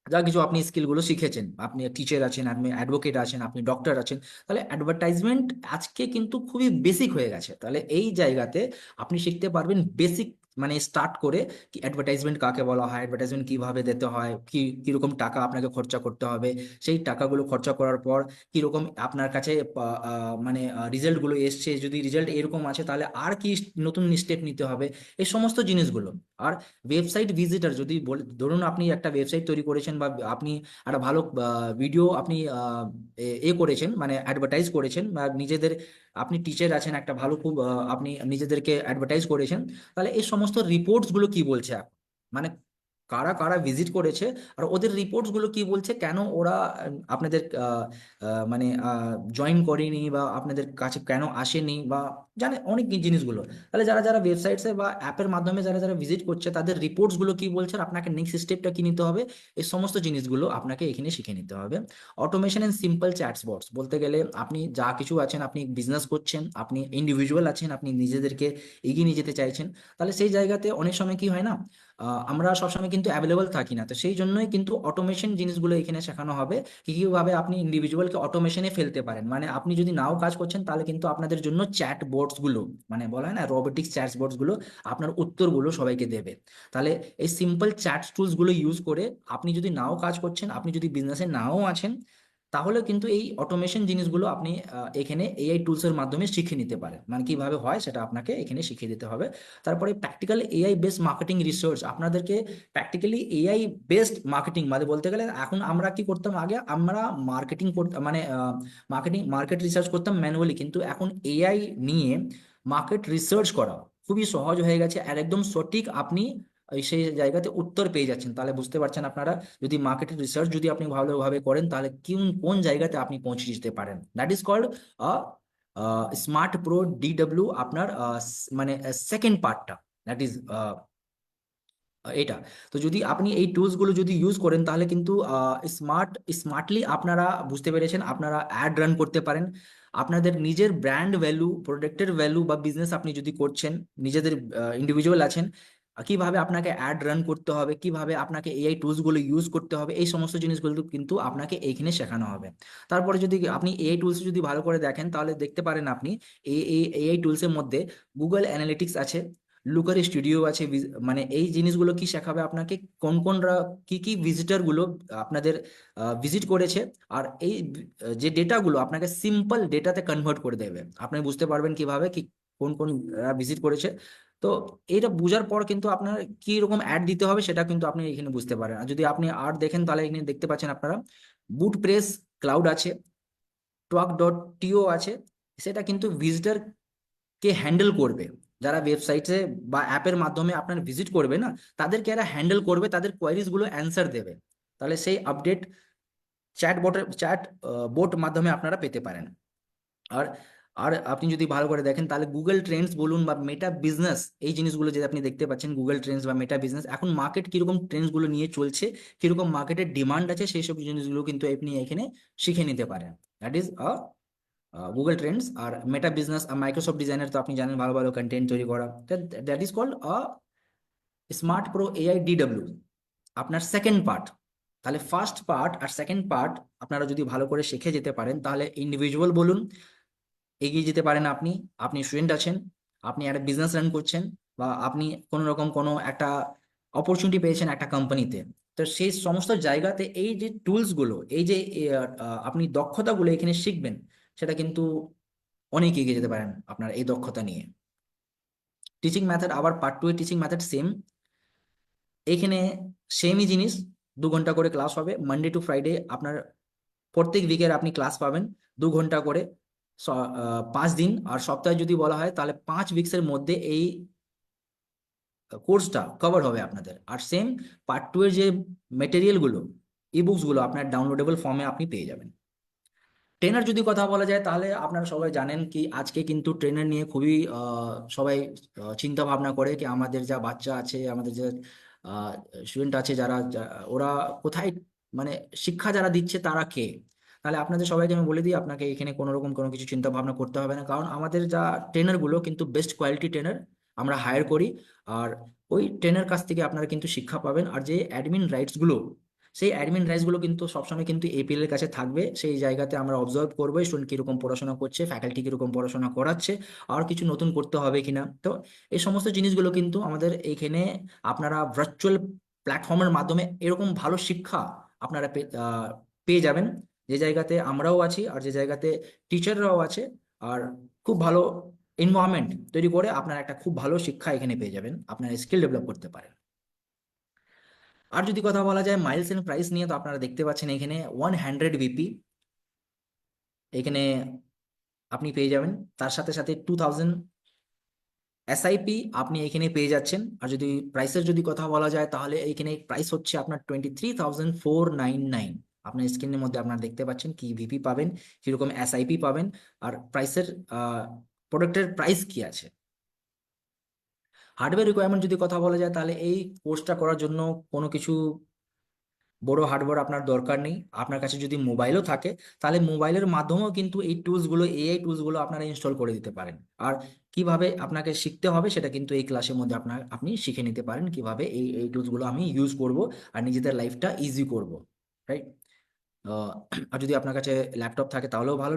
Speaker 1: যা কিছু আপনি স্কিলগুলো শিখেছেন, আপনি টিচার আছেন, আপনি অ্যাডভোকেট আছেন, আপনি ডক্টর আছেন, তাহলে অ্যাডভার্টাইজমেন্ট আজকে কিন্তু খুবই বেসিক হয়ে গেছে। তাহলে এই জায়গাতে আপনি শিখতে পারবেন বেসিক, মানে স্টার্ট করে কি অ্যাডভার্টাইজমেন্ট কাকে বলা হয়, অ্যাডভার্টাইজমেন্ট কিভাবে দিতে হয়, কিরকম টাকা আপনাকে খরচা করতে হবে, সেই টাকাগুলো খরচা করার পর কিরকম আপনার কাছে মানে রিজাল্টগুলো এসছে, যদি রিজাল্ট এরকম আছে তাহলে আর কি নতুন স্টেপ নিতে হবে, এই সমস্ত জিনিসগুলো। আর ওয়েবসাইট ভিজিটার যদি ধরুন আপনি একটা ওয়েবসাইট তৈরি করেছেন বা আপনি একটা ভালো ভিডিও আপনি করেছেন, মানে অ্যাডভার্টাইজ করেছেন, বা নিজেদের আপনি টিচার আছেন, একটা ভালো খুব আপনি নিজেদেরকে অ্যাডভার্টাইজ করেছেন, তাহলে এই সমস্ত রিপোর্টস গুলো কি বলছে এখন, মানে কারা কারা ভিজিট করেছে, আর ওদের রিপোর্টস গুলো কি বলছে, কেন ওরা আপনাদের মানে জয়েন করেনি বা আপনাদের কাছে কেন আসেনি, বা জানে অনেক জিনিসগুলো। তাহলে যারা যারা ওয়েবসাইটসে বা অ্যাপের মাধ্যমে যারা যারা ভিজিট করছে, তাদের রিপোর্টস গুলো কি বলছে, আর আপনাকে নেক্সট স্টেপটা কি নিতে হবে, এই সমস্ত জিনিসগুলো আপনাকে এখানে শিখে নিতে হবে। অটোমেশন এন্ড সিম্পল চ্যাটবটস বলতে গেলে, আপনি যা কিছু আছেন, আপনি বিজনেস করছেন, আপনি ইন্ডিভিজুয়াল আছেন, আপনি নিজেদেরকে এগিয়ে নিয়ে যেতে চাইছেন, তাহলে সেই জায়গাতে অনেক সময় কি হয় না, আমরা সবসময় কিন্তু অ্যাভেলেবল থাকি না, তো সেই জন্যই কিন্তু অটোমেশন জিনিসগুলো এখানে শেখানো হবে। কি কিভাবে আপনি ইন্ডিভিজুয়ালকে অটোমেশনে ফেলতে পারেন, মানে আপনি যদি নাও কাজ করছেন, তাহলে কিন্তু আপনাদের জন্য চ্যাট বোটস গুলো, মানে বলা হয় না রোবোটিক্স চ্যাট বোটস গুলো, আপনার উত্তরগুলো সবাইকে দেবে। তাহলে এই সিম্পল চ্যাট টুলস গুলো ইউজ করে, আপনি যদি নাও কাজ করছেন, আপনি যদি বিজনেসে নাও আছেন, তাহলে কিন্তু এই অটোমেশন জিনিসগুলো আপনি এখানে এআই টুলস এর মাধ্যমে শিখে নিতে পারেন, মানে কিভাবে হয় সেটা আপনাকে এখানে শিখিয়ে দিতে হবে। তারপরে practical AI based marketing research, আপনাদেরকে প্র্যাকটিক্যালি এআই বেসড মার্কেটিং, মানে বলতে গেলে এখন আমরা কি করতাম, আগে আমরা মার্কেটিং করতাম, মানে মার্কেট রিসার্চ করতাম ম্যানুয়ালি, কিন্তু এখন এআই নিয়ে মার্কেট রিসার্চ করা খুবই সহজ হয়ে গেছে, আর একদম সঠিক আপনি সেই জায়গাতে উত্তর পেয়ে যাচ্ছেন। তাহলে বুঝতে পারছেন আপনারা, যদি মার্কেট রিসার্চ যদি আপনি ভালোভাবে করেন, তাহলে কোন কোন জায়গাতে আপনি পৌঁছে যেতে পারেন। That is called smart pro DW, আপনার মানে সেকেন্ড পার্টটা, দ্যাট ইজ এটা। তো যদি আপনি এই টুলস গুলো যদি ইউজ করেন, তাহলে কিন্তু স্মার্টলি আপনারা বুঝতে পেরেছেন, আপনারা অ্যাড রান করতে পারেন, আপনাদের নিজের ব্র্যান্ড ভ্যালু, প্রোডাক্টের ভ্যালু বা বিজনেস আপনি যদি করছেন, নিজেদের ইন্ডিভিজুয়াল আছেন, কিভাবে আপনাকে অ্যাড রান করতে হবে, কিভাবে আপনাকে এআই টুলস গুলো ইউজ করতে হবে, এই সমস্ত জিনিসগুলো কিন্তু আপনাকে এইখানে শেখানো হবে। তারপরে যদি আপনি এআই টুলস যদি ভালো করে দেখেন, তাহলে দেখতে পারেন আপনি এই এআই টুলস এর মধ্যে গুগল অ্যানালিটিক্স আছে, লুকার স্টুডিও আছে, মানে এই জিনিসগুলো কি শেখাবে আপনাকে, কোন কোনরা কি কি ভিজিটর গুলো আপনাদের ভিজিট করেছে, আর এই যে ডেটাগুলো আপনাকে সিম্পল ডেটাতে কনভার্ট করে দেবে, আপনি বুঝতে পারবেন কিভাবে কি কোন কোন ভিজিট করেছে। তো এটা বোঝার পর কিন্তু আপনার কি রকম অ্যাড দিতে হবে সেটা কিন্তু আপনি এখানে বুঝতে পারেন। আর যদি আপনি আর দেখেন, তাহলে এখানে দেখতে পাচ্ছেন আপনারা বুট প্রেস ক্লাউড আছে, টক.টিও আছে, সেটা কিন্তু ভিজিটর কে হ্যান্ডেল করবে, যারা ওয়েবসাইটে বা অ্যাপের মাধ্যমে আপনার ভিজিট করবে না, তাদেরকে এরা হ্যান্ডেল করবে, তাদের কোয়ারিজ গুলো অ্যান্সার দেবে। তাহলে সেই আপডেট চ্যাট বোট মাধ্যমে আপনারা পেতে পারেন। আর আর আপনি যদি ভালো করে দেখেন, তাহলে গুগল ট্রেন্ডস বলুন বা মেটা বিজনেস, এই জিনিসগুলো যে আপনি দেখতে পাচ্ছেন, গুগল ট্রেন্ডস বা মেটা বিজনেস, এখন মার্কেট কিরকম ট্রেন্ডস গুলো নিয়ে চলছে, কিরকম মার্কেটের ডিমান্ড আছে, সেই সব জিনিসগুলো কিন্তু আপনি এখানে শিখে নিতে পারেন। That is Google Trends. আর মেটা বিজনেস আর মাইক্রোসফট ডিজাইনার তো আপনি জানেন, ভালো ভালো কন্টেন্ট তৈরি করা, that is called smart pro AI DW, আপনার সেকেন্ড পার্ট। তাহলে ফার্স্ট পার্ট আর সেকেন্ড পার্ট আপনারা যদি ভালো করে শিখে যেতে পারেন, তাহলে ইন্ডিভিজুয়াল বলুন এগিয়ে যেতে পারেন। আপনি আপনি স্টুডেন্ট আছেন, আপনি একটা বিজনেস রান করছেন, বা আপনি কোনো রকম কোনো একটা অপরচুনিটি পেয়েছেন একটা কোম্পানিতে, তো সেই সমস্ত জায়গাতে এই যে টুলস গুলো, এই যে আপনি দক্ষতাগুলো এখানে শিখবেন, সেটা কিন্তু অনেক এগিয়ে যেতে পারেন আপনার এই দক্ষতা নিয়ে। টিচিং মেথড, আবার পার্ট টু এর টিচিং মেথড সেম, এখানে সেমই জিনিস, 2 ঘন্টা করে ক্লাস হবে মানডে টু ফ্রাইডে, আপনার প্রত্যেক উইকের আপনি ক্লাস পাবেন 2 ঘন্টা করে, 5 দিন। আর সপ্তাহে যদি বলা হয়, তাহলে 5 উইকসের মধ্যে এই কোর্সটা কভার হবে আপনাদের। আর সেম পার্ট 2 এর যে মেটেরিয়ালগুলো, ইবুকসগুলো আপনার ডাউনলোডেবল ফর্মে আপনি পেয়ে যাবেন। ট্রেনার যদি কথা বলা যায়, তাহলে আপনারা সবাই জানেন কি আজকে কিন্তু ট্রেনার নিয়ে খুবই সবাই চিন্তা ভাবনা করে কি আমাদের যা বাচ্চা আছে, আমাদের যে স্টুডেন্ট আছে ওরা কোথায়, মানে শিক্ষা যারা দিচ্ছে তারা কে। তাহলে আপনাদের সবাইকে আমি বলে দিই, আপনাকে এখানে কোনো রকম কোনো কিছু চিন্তা ভাবনা করতে হবে না, কারণ আমাদের যা ট্রেনারগুলো কিন্তু বেস্ট কোয়ালিটি ট্রেনার আমরা হায়ার করি। আর ওই ট্রেনার কাছ থেকে আপনারা কিন্তু শিক্ষা পাবেন। আর যে অ্যাডমিন রাইটসগুলো, সেই অ্যাডমিন রাইটসগুলো কিন্তু সবসময় কিন্তু এপিএল এর কাছে থাকবে। সেই জায়গাতে আমরা অবজার্ভ করবো স্টুডেন্ট কিরকম পড়াশোনা করছে, ফ্যাকাল্টি কিরকম পড়াশোনা করাচ্ছে, আর কিছু নতুন করতে হবে কিনা। তো এই সমস্ত জিনিসগুলো কিন্তু আমাদের এইখানে আপনারা ভার্চুয়াল প্ল্যাটফর্মের মাধ্যমে এরকম ভালো শিক্ষা আপনারা পেয়ে যাবেন, যে জায়গাতে আমরাও আছি আর যে জায়গাতে টিচাররাও আছে। আর খুব ভালো এনভায়রনমেন্ট তৈরি করে আপনারা একটা খুব ভালো শিক্ষা এখানে পেয়ে যাবেন, আপনারা স্কিল ডেভেলপ করতে পারেন। আর যদি কথা বলা যায় মাইলস এন্ড প্রাইস নিয়ে, তো আপনারা দেখতে পাচ্ছেন এখানে 100 ভিপি এখানে আপনি পেয়ে যাবেন। তার সাথে সাথে 2000 এসআইপি আপনি এখানে পেয়ে যাচ্ছেন। আর যদি প্রাইসের যদি কথা বলা যায়, তাহলে এইখানে প্রাইস হচ্ছে আপনার 23,499। আপনার স্ক্রিনের মধ্যে আপনারা দেখতে পাচ্ছেন কি ভিপি পাবেন, কিরকম এসআইপি পাবেন, আর প্রাইসের প্রোডাক্টের প্রাইস কি আছে। হার্ডওয়্যার রিকোয়ারমেন্ট যদি কথা বলা যায়, তাহলে এই কোর্সটা করার জন্য কোনো কিছু বড় হার্ডওয়্যার আপনার দরকার নেই। আপনার কাছে যদি মোবাইলও থাকে, তাহলে মোবাইলের মাধ্যমেও কিন্তু এই টুলসগুলো, এআই টুলসগুলো আপনারা ইনস্টল করে দিতে পারেন। আর কিভাবে আপনাকে শিখতে হবে সেটা কিন্তু এই ক্লাসের মধ্যে আপনি শিখে নিতে পারেন, কিভাবে এই এই টুলসগুলো আমি ইউজ করব আর নিজেদের লাইফটা ইজি করব, রাইট। আর যদি আপনার কাছে ল্যাপটপ থাকে তাহলেও ভালো,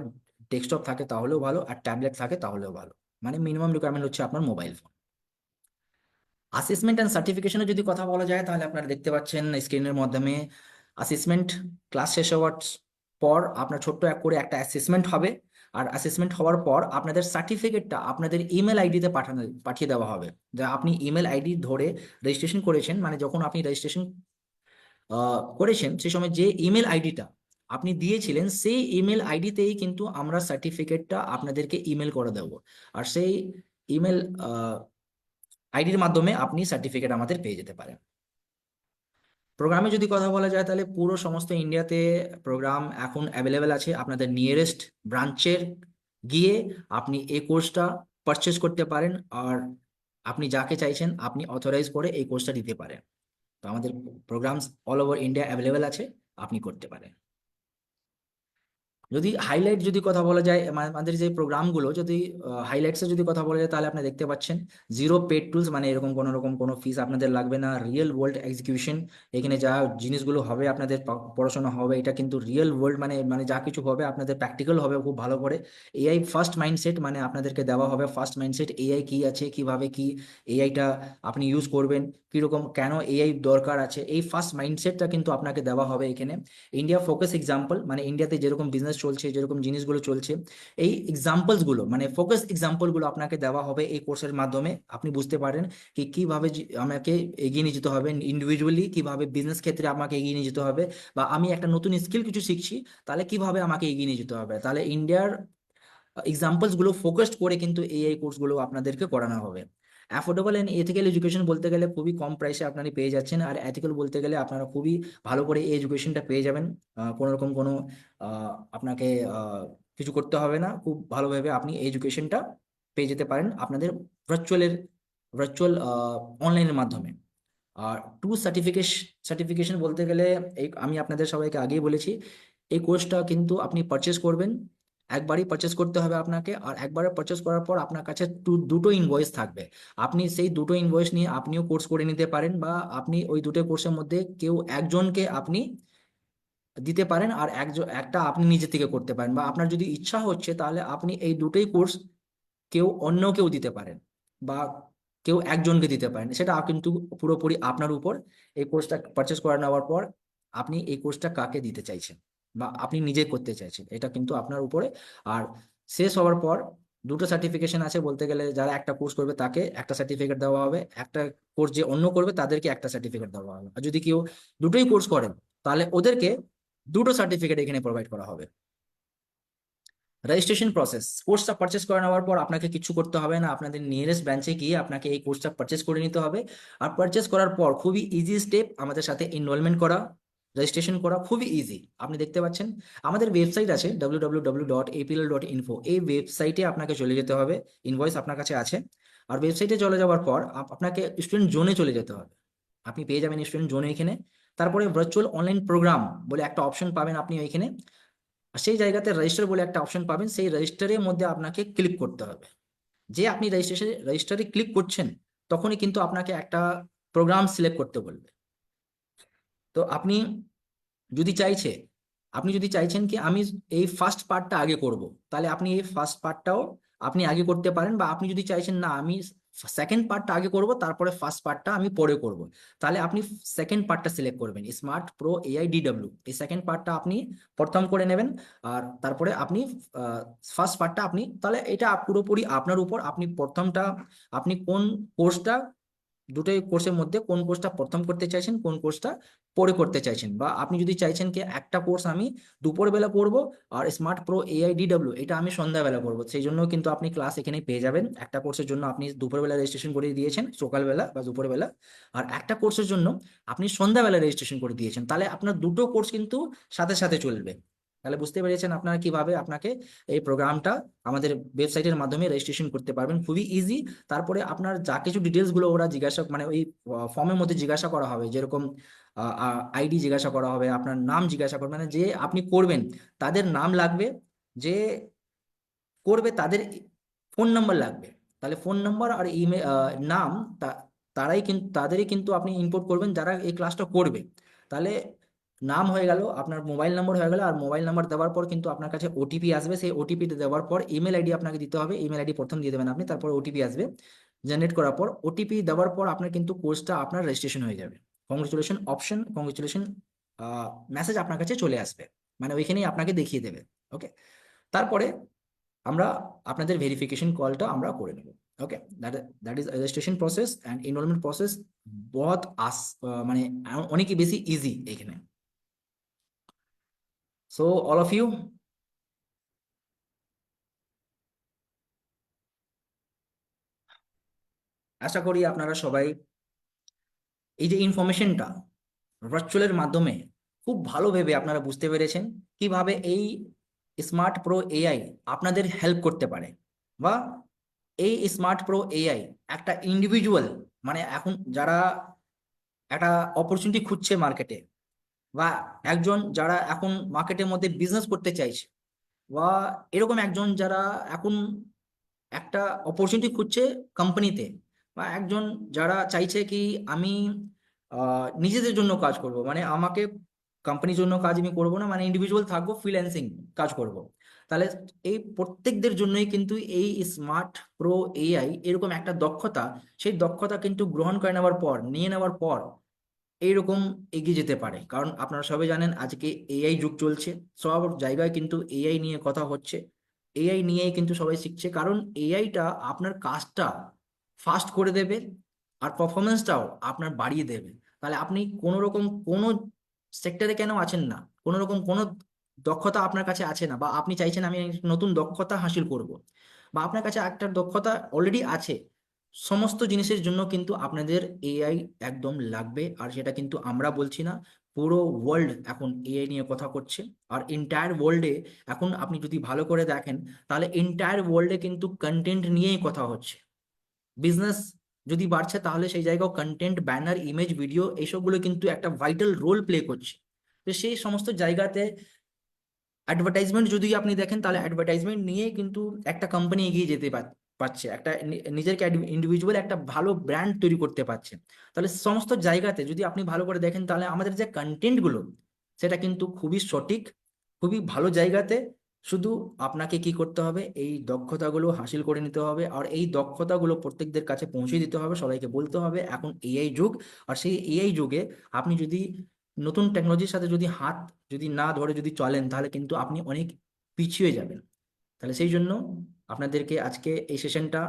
Speaker 1: ডেস্কটপ থাকে তাহলেও ভালো, আর ট্যাবলেট থাকে তাহলেও ভালো। মানে মিনিমাম রিকোয়ারমেন্ট হচ্ছে আপনার মোবাইল ফোন। অ্যাসেসমেন্ট অ্যান্ড সার্টিফিকেশনের যদি কথা বলা যায়, তাহলে আপনারা দেখতে পাচ্ছেন স্ক্রিনের মাধ্যমে অ্যাসেসমেন্ট ক্লাস শেষ হওয়ার পর আপনার ছোট্ট করে একটা অ্যাসেসমেন্ট হবে। আর অ্যাসেসমেন্ট হওয়ার পর আপনাদের সার্টিফিকেটটা আপনাদের ইমেল আইডিতে পাঠিয়ে দেওয়া হবে। যা আপনি ইমেল আইডি ধরে রেজিস্ট্রেশন করেছেন, মানে যখন আপনি রেজিস্ট্রেশন করেছেন সেই সময় যে ইমেল আইডিটা আপনি দিয়েছিলেন, সেই ইমেল আইডিতেই কিন্তু আমরা সার্টিফিকেটটা আপনাদেরকে ইমেল করে দেবো। আর সেই ইমেল আইডির মাধ্যমে আপনি সার্টিফিকেট আমাদের পেয়ে যেতে পারেন। প্রোগ্রামে যদি কথা বলা যায়, তাহলে পুরো সমস্ত ইন্ডিয়াতে প্রোগ্রাম এখন অ্যাভেলেবেল আছে। আপনাদের নিয়ারেস্ট ব্রাঞ্চের গিয়ে আপনি এই কোর্সটা পারচেস করতে পারেন, আর আপনি যাকে চাইছেন আপনি অথরাইজ করে এই কোর্সটা দিতে পারেন। তো আমাদের programs all over India available আছে, আপনি করতে পারেন। যদি হাইলাইট যদি কথা বলা যায়, আমাদের যে প্রোগ্রামগুলো যদি হাইলাইটসে যদি কথা বলা যায়, তাহলে আপনি দেখতে পাচ্ছেন জিরো পেড টুলস, মানে এরকম কোনো রকম কোনো ফিস আপনাদের লাগবে না। রিয়েল ওয়ার্ল্ড এক্সিকিউশন, এখানে যা জিনিসগুলো হবে আপনাদের পড়াশোনা হবে, এটা কিন্তু রিয়েল ওয়ার্ল্ড, মানে মানে যা কিছু হবে আপনাদের প্র্যাকটিক্যাল হবে খুব ভালো করে। এআই ফার্স্ট মাইন্ডসেট, মানে আপনাদেরকে দেওয়া হবে ফার্স্ট মাইন্ডসেট, এআই কি আছে, কিভাবে কি এআইটা আপনি ইউজ করবেন, কিরকম কেন এআই দরকার আছে, এই ফার্স্ট মাইন্ডসেটটা কিন্তু আপনাকে দেওয়া হবে এখানে। ইন্ডিয়া ফোকাস এক্সাম্পল, মানে ইন্ডিয়াতে যেরকম বিজনেস চলছে, যেরকম জিনিসগুলো চলছে, এই এক্সাম্পলস গুলো মানে ফোকাস এক্সাম্পল গুলো আপনাকে দেওয়া হবে এই কোর্সের মাধ্যমে। আপনি বুঝতে পারেন কি কিভাবে আমাকে এগিয়ে নিয়ে যেতে হবে, ইন্ডিভিজুয়ালি কিভাবে বিজনেস ক্ষেত্রে আমাকে এগিয়ে নিয়ে যেতে হবে, বা আমি একটা নতুন স্কিল কিছু শিখছি তাহলে কিভাবে আমাকে এগিয়ে নিয়ে যেতে হবে। তাহলে ইন্ডিয়ার এক্সাম্পলস গুলো ফোকাসড করে কিন্তু এআই কোর্সগুলো আপনাদেরকে করানো হবে। অ্যাফোর্ডেবল এন্ড এথিক্যাল এডুকেশন বলতে গেলে খুবই কম প্রাইসে আপনারা পেয়ে যাচ্ছেন, আর এথিক্যাল বলতে গেলে আপনারা খুবই ভালো করে এই এডুকেশনটা পেয়ে যাবেন। কোনো রকম কোনো আপনাকে কিছু করতে হবে না, খুব ভালোভাবে আপনি এই এডুকেশনটা পেয়ে যেতে পারেন আপনাদের ভার্চুয়াল অনলাইনের মাধ্যমে। আর সার্টিফিকেশন বলতে গেলে, এই আমি আপনাদের সবাইকে আগেই বলেছি, এই কোর্সটা কিন্তু আপনি পারচেস করবেন, একবারই পারচেস করতে হবে আপনাকে। আর একবারে পারচেস করার পর আপনার কাছে দুটো ইনভয়েস থাকবে। আপনি সেই দুটো ইনভয়েস নিয়ে আপনিও কোর্স করে নিতে পারেন, বা আপনি ওই দুটো কোর্সের মধ্যে কেউ একজনকে আপনি দিতে পারেন, আর একটা আপনি নিজে থেকে করতে পারেন। বা আপনার যদি ইচ্ছা হচ্ছে তাহলে আপনি এই দুটোই কোর্স অন্য কেউ দিতে পারেন, বা কেউ একজনকে দিতে পারেন, সেটা কিন্তু পুরোপুরি আপনার উপর। এই কোর্সটা পারচেস করে নেওয়ার পর আপনি এই কোর্সটা কাকে দিতে চাইছেন বা আপনি নিজে করতে চাইছেন, এটা কিন্তু আপনার উপরে। আর শেষ হওয়ার পর দুটো সার্টিফিকেশন আছে বলতে গেলে, যারা একটা কোর্স করবে তাকে একটা সার্টিফিকেট দেওয়া হবে, একটা কোর্স যে অন্য করবে তাদেরকে একটা সার্টিফিকেট দেওয়া হবে। আর যদি কেউ দুটোই কোর্স করেন তাহলে ওদেরকে দুটো সার্টিফিকেট এখানে প্রোভাইড করা হবে। রেজিস্ট্রেশন প্রসেস, কোর্সটা পারচেস করে নেওয়ার পর আপনাকে কিছু করতে হবে না, আপনাদের নিয়ারেস্ট ব্রাঞ্চে গিয়ে আপনাকে এই কোর্সটা পারচেস করে নিতে হবে। আর পারচেস করার পর খুবই ইজি স্টেপ, আমাদের সাথে এনরোলমেন্ট করা, রেজিস্ট্রেশন করা খুবই ইজি। আপনি দেখতে পাচ্ছেন আমাদের ওয়েবসাইট আছে www.apl.info, এই ওয়েবসাইটে আপনাকে চলে যেতে হবে, ইনভয়েস আপনার কাছে আছে। আর ওয়েবসাইটে চলে যাওয়ার পর আপনাকে স্টুডেন্ট জোনে চলে যেতে হবে, আপনি পেয়ে যাবেন স্টুডেন্ট জোনে এখানে। তারপরে ভার্চুয়াল অনলাইন প্রোগ্রাম বলে একটা অপশন পাবেন আপনি ওইখানে, আর সেই জায়গাতে রেজিস্টার বলে একটা অপশন পাবেন, সেই রেজিস্টারের মধ্যে আপনাকে ক্লিক করতে হবে। যে আপনি রেজিস্টারে ক্লিক করছেন তখনই কিন্তু আপনাকে একটা প্রোগ্রাম সিলেক্ট করতে বলবে। তো যদি চাইছে আপনি যদি চাইছেন কি আমি এই ফার্স্ট পার্টটা আগে করব, তাহলে আপনি এই ফার্স্ট পার্টটাও আপনি আগে করতে পারেন। বা আপনি যদি চাইছেন না আমি সেকেন্ড পার্টটা আগে করব তারপরে ফার্স্ট পার্টটা আমি পরে করব, তাহলে আপনি সেকেন্ড পার্টটা সিলেক্ট করবেন, স্মার্ট প্রো এআই ডিডব্লিউ, এই সেকেন্ড পার্টটা আপনি প্রথম করে নেবেন। আর তারপরে আপনি ফার্স্ট পার্টটা আপনি, তাহলে এটা পুরোপুরি আপনার উপর, আপনি প্রথমটা আপনি কোন কোর্সটা, দুটোই কোর্সের মধ্যে কোন কোর্সটা প্রথম করতে চাইছেন, কোন কোর্সটা পরে করতে চাইছেন। বা আপনি যদি চাইছেন কি একটা কোর্স আমি দুপুরবেলা করব আর স্মার্ট প্রো এআই ডিডব্লিউ এটা আমি সন্ধ্যাবেলা করব, সেই জন্য কিন্তু আপনি ক্লাস এখানে পেয়ে যাবেন। একটা কোর্সের জন্য আপনি দুপুরবেলা রেজিস্ট্রেশন করে দিয়েছেন, সকালবেলা বা দুপুরবেলা, আর একটা কোর্সের জন্য আপনি সন্ধ্যাবেলা রেজিস্ট্রেশন করে দিয়েছেন, তাহলে আপনার দুটো কোর্স কিন্তু সাথে সাথে চলবে। তাহলে বুঝতে পেরেছেন আপনারা কিভাবে আপনাকে এই প্রোগ্রামটা আমাদের ওয়েবসাইটের মাধ্যমে রেজিস্ট্রেশন করতে পারবেন, খুবই ইজি। তারপরে আপনার যা কিছু ডিটেলস গুলো ওরা জিজ্ঞাসা, মানে ওই ফর্মের মধ্যে জিজ্ঞাসা করা হবে, যেরকম আইডি জিজ্ঞাসা করা হবে, আপনার নাম জিজ্ঞাসা করবে, মানে যে আপনি করবেন তাদের নাম লাগবে, যে করবে তাদের ফোন নাম্বার লাগবে। তাহলে ফোন নাম্বার আর ইমেল, নাম, তারাই কিন্তু তাদেরই কিন্তু আপনি ইনপুট করবেন যারা এই ক্লাসটা করবে। তাহলে নাম হয়ে গেল, আপনার মোবাইল নাম্বার হয়ে গেল, আর মোবাইল নাম্বার দেওয়ার পর কিন্তু আপনার কাছে ওটিপি আসবে, সেই ওটিপি দেওয়ার পর ইমেল আইডি আপনাকে দিতে হবে, ইমেল আইডি প্রথম দিয়ে দেবেন আপনি, তারপর ওটিপি আসবে। জেনারেট করার পর ওটিপি দেওয়ার পর আপনার কিন্তু কোর্সটা আপনার রেজিস্ট্রেশন হয়ে যাবে। কংগ্রেচুলেশন অপশন, কংগ্রেচুলেশন মেসেজ আপনার কাছে চলে আসবে, মানে ওইখানেই আপনাকে দেখিয়ে দেবে। ওকে, তারপরে আমরা আপনাদের ভেরিফিকেশন কলটা আমরা করে নেব। Okay, that is registration process and enrolment process. বহুত মানে অনেকই বেশি ইজি এখানে। সো অল অফ ইউ, আশা করি আপনারা সবাই এই যে ইনফরমেশনটা ভার্চুয়ালের মাধ্যমে খুব ভালো ভেবে আপনারা বুঝতে পেরেছেন কিভাবে এই স্মার্ট প্রো এআই আপনাদের হেল্প করতে পারে। বা এই স্মার্ট প্রো এআই একটা ইন্ডিভিজুয়াল, মানে এখন যারা একটা অপরচুনিটি খুঁজছে মার্কেটে, বা একজন যারা এখন মার্কেটের মধ্যে বিজনেস করতে চাইছে, বা এরকম একজন যারা এখন একটা অপরচুনিটি খুঁজছে কোম্পানিতে, বা একজন যারা চাইছে কি আমি নিজেদের জন্য কাজ করব, মানে আমাকে কোম্পানির জন্য কাজ আমি করব না, মানে ইন্ডিভিজুয়াল থাকবো, ফ্রিল্যান্সিং কাজ করব। তাহলে এই প্রত্যেকদের জন্যই কিন্তু এই স্মার্ট প্রো এআই এরকম একটা দক্ষতা, সেই দক্ষতা কিন্তু গ্রহণ করে নেওয়ার পর, নিয়ে নেওয়ার পর এইরকম এগিয়ে যেতে পারে। কারণ আপনারা সবাই জানেন আজকে এআই যুগ চলছে, সব জায়গায় কিন্তু এআই নিয়ে কথা হচ্ছে, এআই নিয়েই কিন্তু সবাই শিখছে, কারণ এআইটা আপনার কাজটা ফাস্ট করে দেবে আর পারফরমেন্সটাও আপনার বাড়িয়ে দেবে। তাহলে আপনি কোনো রকম কোনো সেক্টরে কেন আছেন না, কোনো রকম কোনো দক্ষতা আপনার কাছে আছে না, বা আপনি চাইছেন আমি একটা নতুন দক্ষতা হাসিল করব, বা আপনার কাছে একটা দক্ষতা অলরেডি আছে, সমস্ত জিনিসের জন্য কিন্তু আপনাদের এআই একদম লাগবে। আর সেটা কিন্তু আমরা বলছি না, পুরো ওয়ার্ল্ড এখন এআই নিয়ে কথা করছে। আর এন্টায়ার ওয়ার্ল্ডে এখন আপনি যদি ভালো করে দেখেন, তাহলে এন্টায়ার ওয়ার্ল্ডে কিন্তু কন্টেন্ট নিয়েই কথা হচ্ছে। বিজনেস যদি বাড়ছে তাহলে সেই জায়গাও কন্টেন্ট, ব্যানার, ইমেজ, ভিডিও এইসবগুলো কিন্তু একটা ভাইটাল রোল প্লে করছে। তো সেই সমস্ত জায়গাতে অ্যাডভার্টাইজমেন্ট যদি আপনি দেখেন, তাহলে অ্যাডভার্টাইজমেন্ট নিয়ে কিন্তু একটা কোম্পানি এগিয়ে যেতে পারছে, একটা নিজেকে ইন্ডিভিজুয়াল একটা ভালো ব্র্যান্ড তৈরি করতে পারছে। তাহলে সমস্ত জায়গাতে যদি আপনি ভালো করে দেখেন, তাহলে আমাদের যে কন্টেন্টগুলো সেটা কিন্তু খুবই সঠিক, খুবই ভালো জায়গাতে। শুধু আপনাকে কি করতে হবে, এই দক্ষতাগুলো হাসিল করে নিতে হবে, আর এই দক্ষতাগুলো প্রত্যেকদের কাছে পৌঁছে দিতে হবে, সবাইকে বলতে হবে এখন এআই যুগ। আর সেই এআই যুগে আপনি যদি নতুন টেকনোলজির সাথে যদি হাত যদি না ধরে যদি চলেন, তাহলে কিন্তু আপনি অনেক পিছিয়ে যাবেন। তাহলে সেই জন্য আপনাদেরকে আজকে এই সেশনটা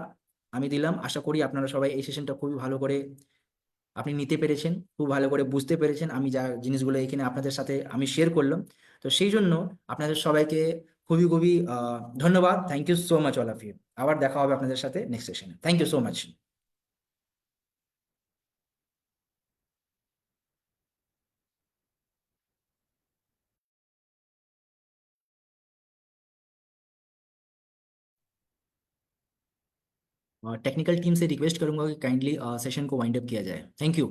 Speaker 1: আমি দিলাম, আশা করি আপনারা সবাই এই সেশনটা খুবই ভালো করে আপনি নিতে পেরেছেন, খুব ভালো করে বুঝতে পেরেছেন আমি যা জিনিসগুলো এখানে আপনাদের সাথে আমি শেয়ার করলাম। তো সেই জন্য আপনাদের সবাইকে খুবই খুবই ধন্যবাদ। Thank you so much all of you. আবার দেখা হবে আপনাদের সাথে নেক্সট সেশনে। Thank you so much. Technical team से रिक्वेस्ट करूंगा कि काइंडली सेशन को वाइंड अप किया जाए। Thank you.